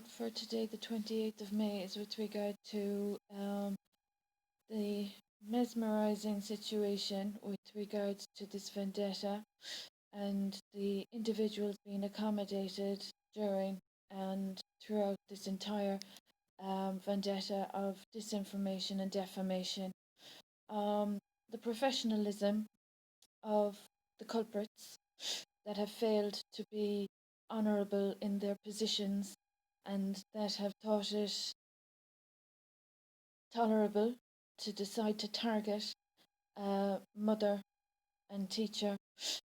called for today, the 28th of May, is with regard to the mesmerizing situation with regards to this vendetta and the individuals being accommodated during and throughout this entire vendetta of disinformation and defamation. Um, the professionalism of the culprits that have failed to be honourable in their positions and that have thought it tolerable to decide to target a mother and teacher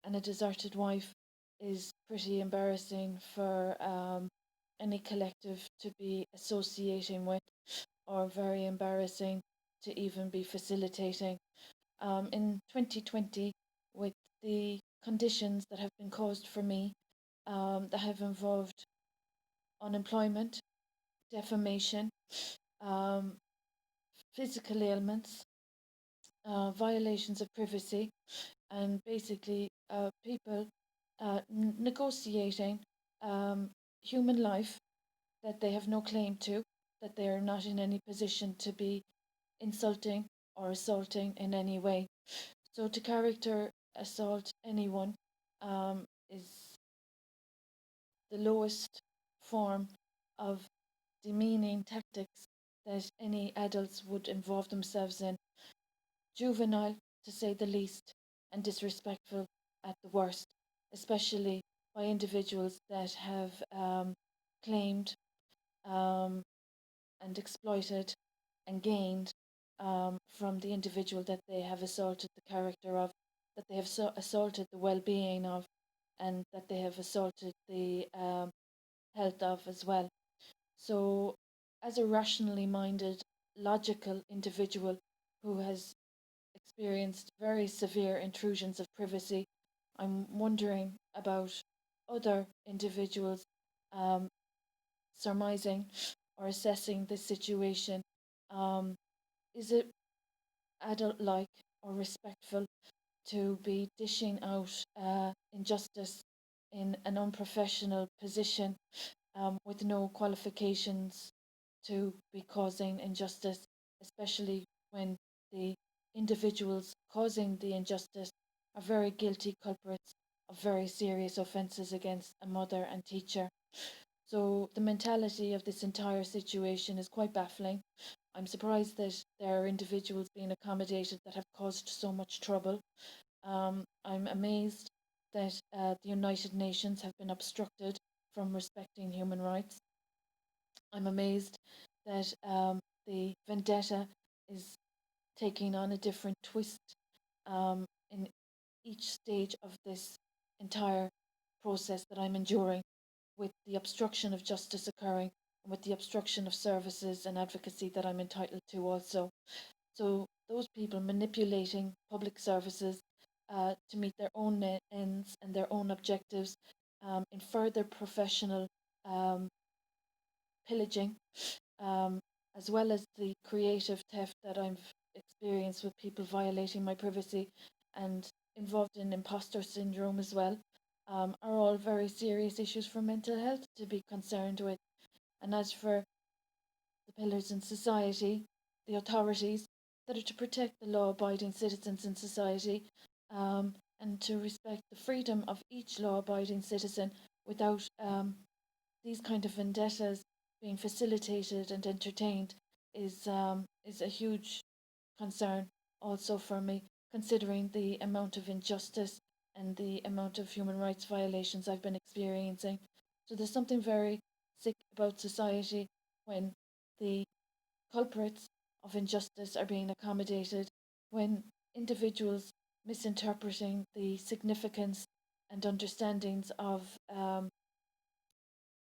and a deserted wife is pretty embarrassing for any collective to be associating with, or very embarrassing to even be facilitating. In 2020, with the conditions that have been caused for me, that have involved unemployment, defamation, um, physical ailments, violations of privacy, and basically people negotiating human life that they have no claim to, that they are not in any position to be insulting or assaulting in any way. So to character assault anyone is the lowest form of demeaning tactics that any adults would involve themselves in. Juvenile, to say the least, and disrespectful at the worst, especially by individuals that have claimed um, and exploited and gained from the individual that they have assaulted the character of, that they have assaulted the well being of, and that they have assaulted the health of as well. So, as a rationally minded, logical individual who has experienced very severe intrusions of privacy, I'm wondering about other individuals um, surmising or assessing this situation. Um, is it adult like or respectful to be dishing out injustice in an unprofessional position with no qualifications to be causing injustice, especially when the individuals causing the injustice are very guilty culprits of very serious offences against a mother and teacher? So the mentality of this entire situation is quite baffling. I'm surprised that there are individuals being accommodated that have caused so much trouble. I'm amazed that the United Nations have been obstructed from respecting human rights. I'm amazed that the vendetta is taking on a different twist in each stage of this entire process that I'm enduring, with the obstruction of justice occurring and with the obstruction of services and advocacy that I'm entitled to also. So those people manipulating public services to meet their own ends and their own objectives in further professional um, pillaging, um, as well as the creative theft that I've experienced with people violating my privacy and involved in imposter syndrome as well, are all very serious issues for mental health to be concerned with. And as for the pillars in society, the authorities that are to protect the law abiding citizens in society, and to respect the freedom of each law abiding citizen without these kind of vendettas being facilitated and entertained, is a huge concern also for me, considering the amount of injustice and the amount of human rights violations I've been experiencing. So there's something very sick about society when the culprits of injustice are being accommodated, when individuals misinterpreting the significance and understandings of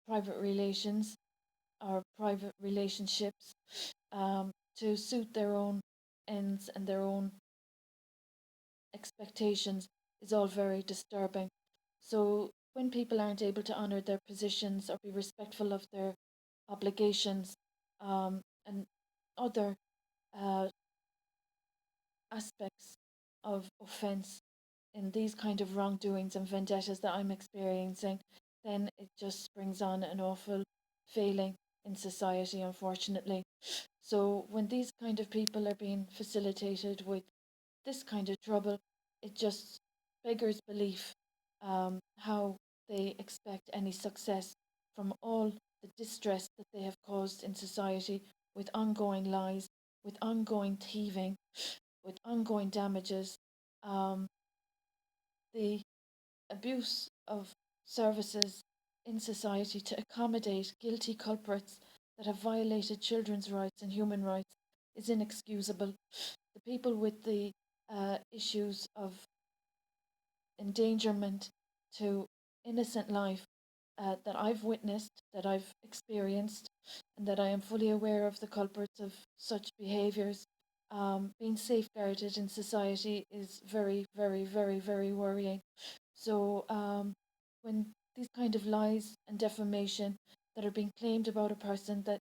private relations or private relationships to suit their own ends and their own expectations is all very disturbing. So when people aren't able to honour their positions or be respectful of their obligations and other uh, aspects of offence in these kind of wrongdoings and vendettas that I'm experiencing, then it just brings on an awful failing in society, unfortunately. So when these kind of people are being facilitated with this kind of trouble, it just beggars belief how they expect any success from all the distress that they have caused in society with ongoing lies, with ongoing thieving, with ongoing damages, um, the abuse of services in society to accommodate guilty culprits that have violated children's rights and human rights is inexcusable. The people with the issues of endangerment to innocent life that I've witnessed, that I've experienced, and that I am fully aware of the culprits of such behaviours. Being safeguarded in society is very, very, very, very worrying. So, when these kind of lies and defamation that are being claimed about a person that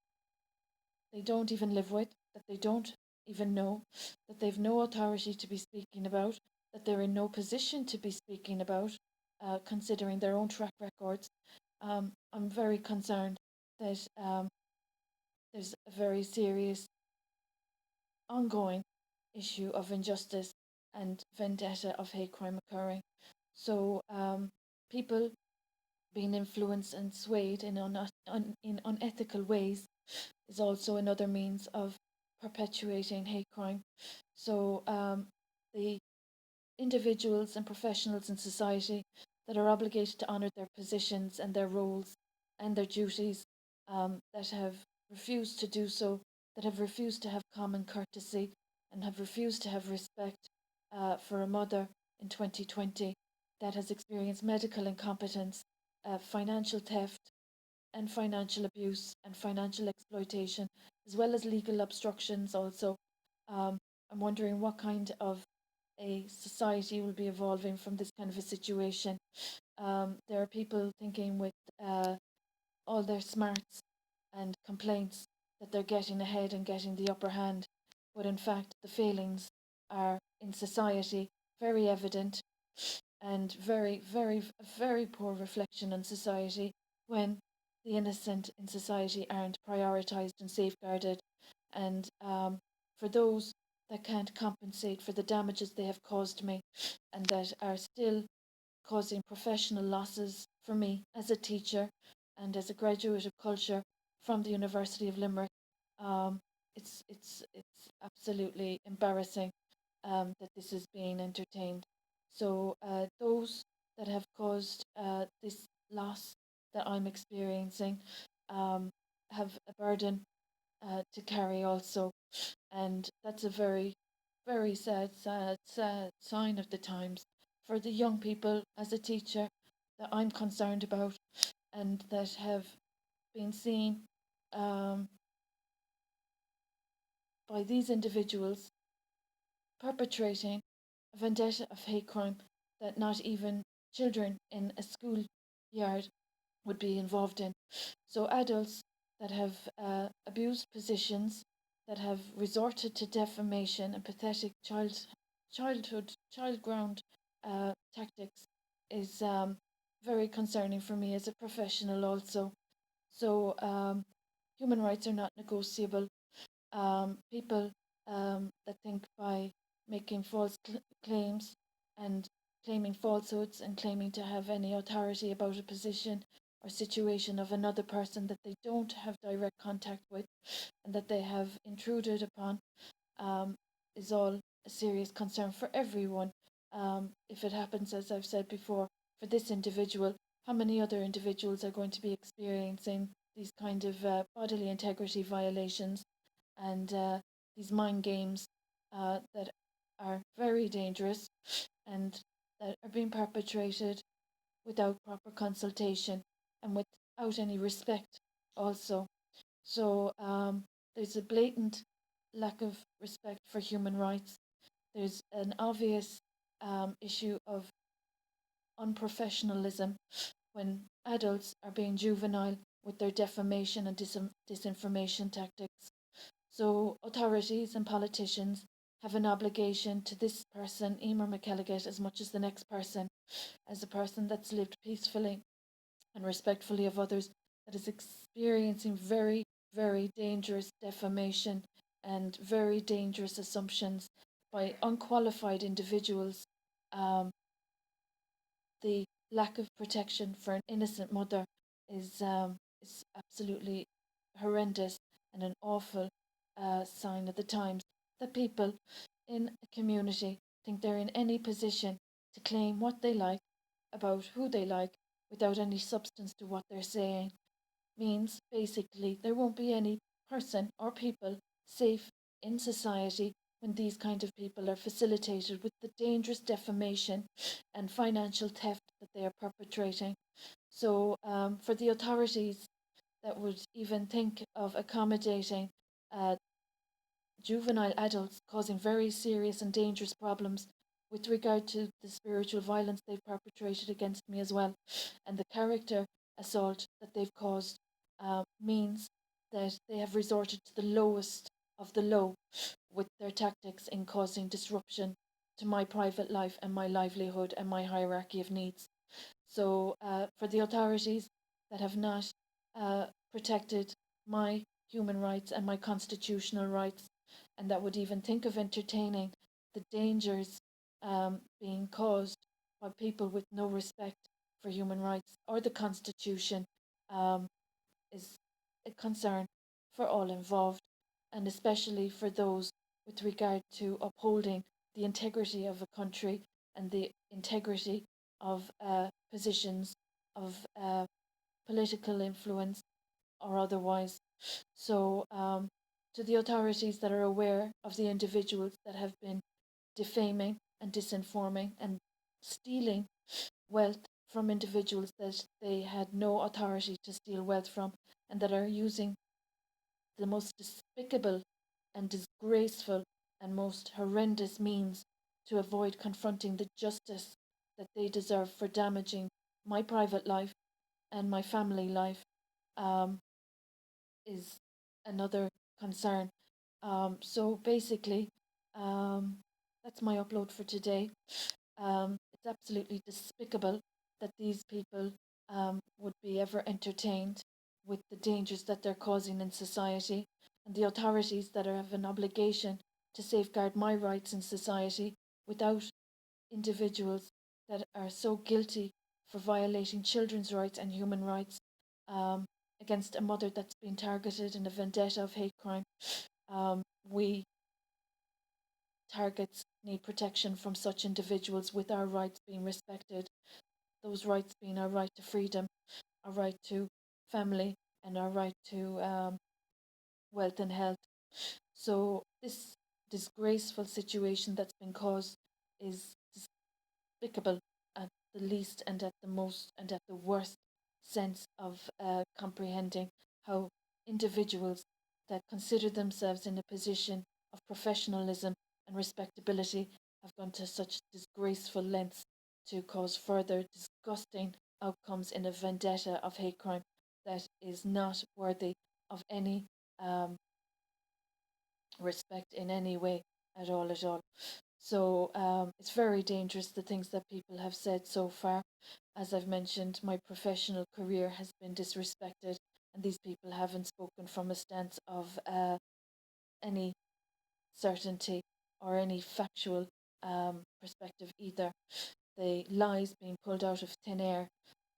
they don't even live with, that they don't even know, that they've no authority to be speaking about, that they're in no position to be speaking about, considering their own track records. I'm very concerned that there's a very serious ongoing issue of injustice and vendetta of hate crime occurring. So people being influenced and swayed in unethical ways is also another means of perpetuating hate crime. So the individuals and professionals in society that are obligated to honour their positions and their roles and their duties, that have refused to do so, that have refused to have common courtesy and have refused to have respect for a mother in 2020, that has experienced medical incompetence, financial theft, and financial abuse and financial exploitation, as well as legal obstructions also. Um, I'm wondering what kind of a society will be evolving from this kind of a situation. There are people thinking with all their smarts and complaints that they're getting ahead and getting the upper hand, but in fact, the failings are in society very evident and very, very, very poor reflection on society when the innocent in society aren't prioritized and safeguarded. And for those that can't compensate for the damages they have caused me and that are still causing professional losses for me as a teacher and as a graduate of culture from the University of Limerick. Um, it's absolutely embarrassing that this is being entertained. So those that have caused this loss that I'm experiencing um, have a burden to carry also, and that's a very, very sad, sad, sad sign of the times for the young people as a teacher that I'm concerned about and that have been seen um, by these individuals perpetrating a vendetta of hate crime that not even children in a school yard would be involved in. So adults that have abused positions, that have resorted to defamation and pathetic child ground tactics is very concerning for me as a professional also. So human rights are not negotiable. People that think by making false claims and claiming falsehoods and claiming to have any authority about a position or situation of another person that they don't have direct contact with and that they have intruded upon um, is all a serious concern for everyone. If it happens, as I've said before, for this individual, how many other individuals are going to be experiencing these kind of bodily integrity violations and these mind games that are very dangerous and that are being perpetrated without proper consultation and without any respect also. So there's a blatant lack of respect for human rights. There's an obvious issue of unprofessionalism when adults are being juvenile with their defamation and disinformation tactics. So authorities and politicians have an obligation to this person, Emer McElligott, as much as the next person, as a person that's lived peacefully and respectfully of others, that is experiencing very, very dangerous defamation and very dangerous assumptions by unqualified individuals. Um, the lack of protection for an innocent mother is absolutely horrendous and an awful sign of the times that people in a community think they're in any position to claim what they like about who they like without any substance to what they're saying means basically there won't be any person or people safe in society when these kind of people are facilitated with the dangerous defamation and financial theft that they are perpetrating. So, for the authorities that would even think of accommodating uh, juvenile adults causing very serious and dangerous problems with regard to the spiritual violence they've perpetrated against me as well, and the character assault that they've caused, means that they have resorted to the lowest of the low with their tactics in causing disruption to my private life and my livelihood and my hierarchy of needs. So, for the authorities that have not protected my human rights and my constitutional rights, and that would even think of entertaining the dangers being caused by people with no respect for human rights or the Constitution, um, is a concern for all involved, and especially for those with regard to upholding the integrity of a country and the integrity of positions of political influence or otherwise. So, to the authorities that are aware of the individuals that have been defaming and disinforming and stealing wealth from individuals that they had no authority to steal wealth from, and that are using the most despicable and disgraceful and most horrendous means to avoid confronting the justice that they deserve for damaging my private life and my family life, um, is another concern. So basically, um, that's my upload for today. It's absolutely despicable that these people would be ever entertained with the dangers that they're causing in society, and the authorities that have an obligation to safeguard my rights in society without individuals that are so guilty for violating children's rights and human rights, um, against a mother that's been targeted in a vendetta of hate crime. We targets need protection from such individuals with our rights being respected, those rights being our right to freedom, our right to family, and our right to wealth and health. So, this disgraceful situation that's been caused is despicable at the least and at the most and at the worst sense of comprehending how individuals that consider themselves in a position of professionalism and respectability have gone to such disgraceful lengths to cause further disgusting outcomes in a vendetta of hate crime that is not worthy of any um, respect in any way at all, at all. So, it's very dangerous the things that people have said so far. As I've mentioned, my professional career has been disrespected, and these people haven't spoken from a stance of any certainty or any factual perspective either. The lies being pulled out of thin air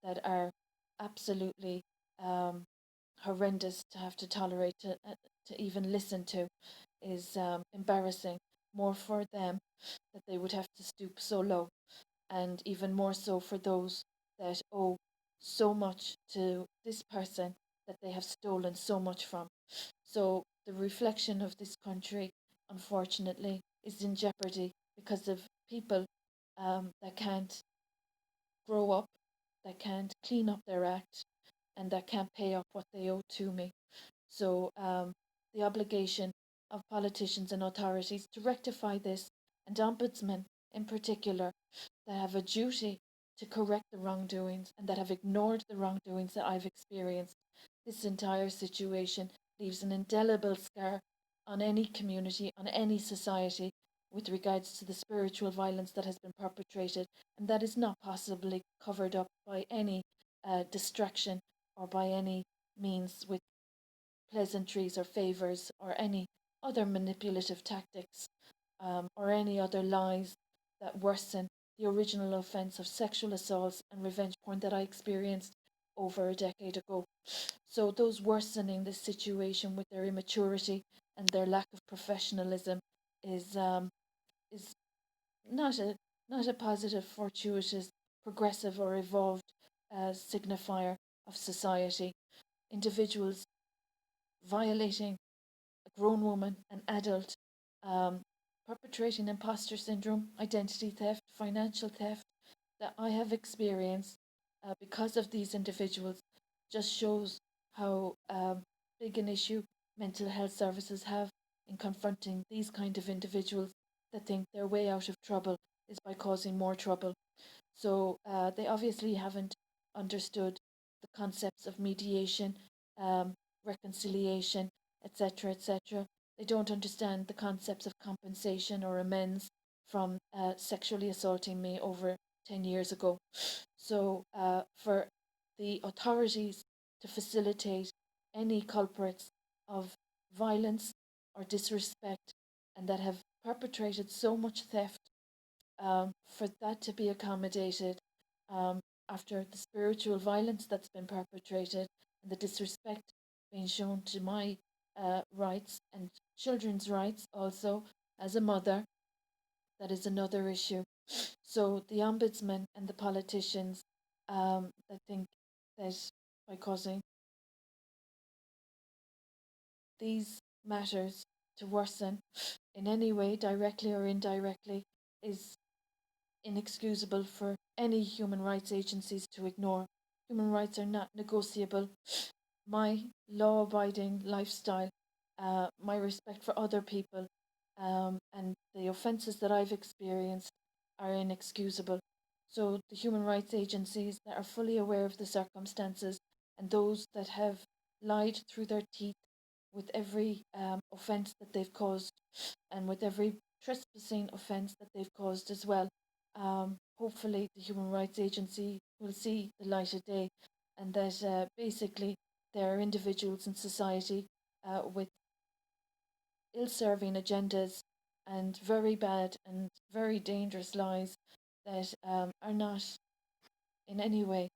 that are absolutely um, horrendous to have to tolerate, to even listen to, is embarrassing more for them that they would have to stoop so low, and even more so for those that owe so much to this person that they have stolen so much from. So the reflection of this country, unfortunately, is in jeopardy because of people that can't grow up, that can't clean up their act, and that can't pay up what they owe to me. So, the obligation of politicians and authorities to rectify this, and ombudsmen in particular, that have a duty to correct the wrongdoings and that have ignored the wrongdoings that I've experienced. This entire situation leaves an indelible scar on any community, on any society, with regards to the spiritual violence that has been perpetrated, and that is not possibly covered up by any distraction or by any means with pleasantries or favours or any other manipulative tactics, or any other lies that worsen the original offence of sexual assaults and revenge porn that I experienced over a decade ago. So those worsening the situation with their immaturity and their lack of professionalism is not a not a positive, fortuitous, progressive, or evolved signifier of society. Individuals violating a grown woman, an adult, um, perpetrating imposter syndrome, identity theft, financial theft that I have experienced because of these individuals just shows how big an issue mental health services have in confronting these kind of individuals that think their way out of trouble is by causing more trouble. So they obviously haven't understood the concepts of mediation, um, reconciliation, etc., etc. They don't understand the concepts of compensation or amends from sexually assaulting me over 10 years ago. So for the authorities to facilitate any culprits of violence or disrespect and that have perpetrated so much theft, for that to be accommodated, um, after the spiritual violence that's been perpetrated and the disrespect being shown to my rights and children's rights also as a mother, that is another issue. So the ombudsman and the politicians, I think that by causing these matters to worsen in any way, directly or indirectly, is inexcusable for any human rights agencies to ignore. Human rights are not negotiable. My law abiding lifestyle, my respect for other people, and the offences that I've experienced are inexcusable. So, the human rights agencies that are fully aware of the circumstances and those that have lied through their teeth with every offence that they've caused and with every trespassing offence that they've caused as well. Hopefully, the Human Rights Agency will see the light of day and that basically there are individuals in society with ill serving agendas and very bad and very dangerous lies that are not in any way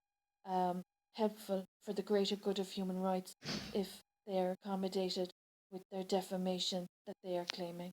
um, helpful for the greater good of human rights if they are accommodated with their defamation that they are claiming.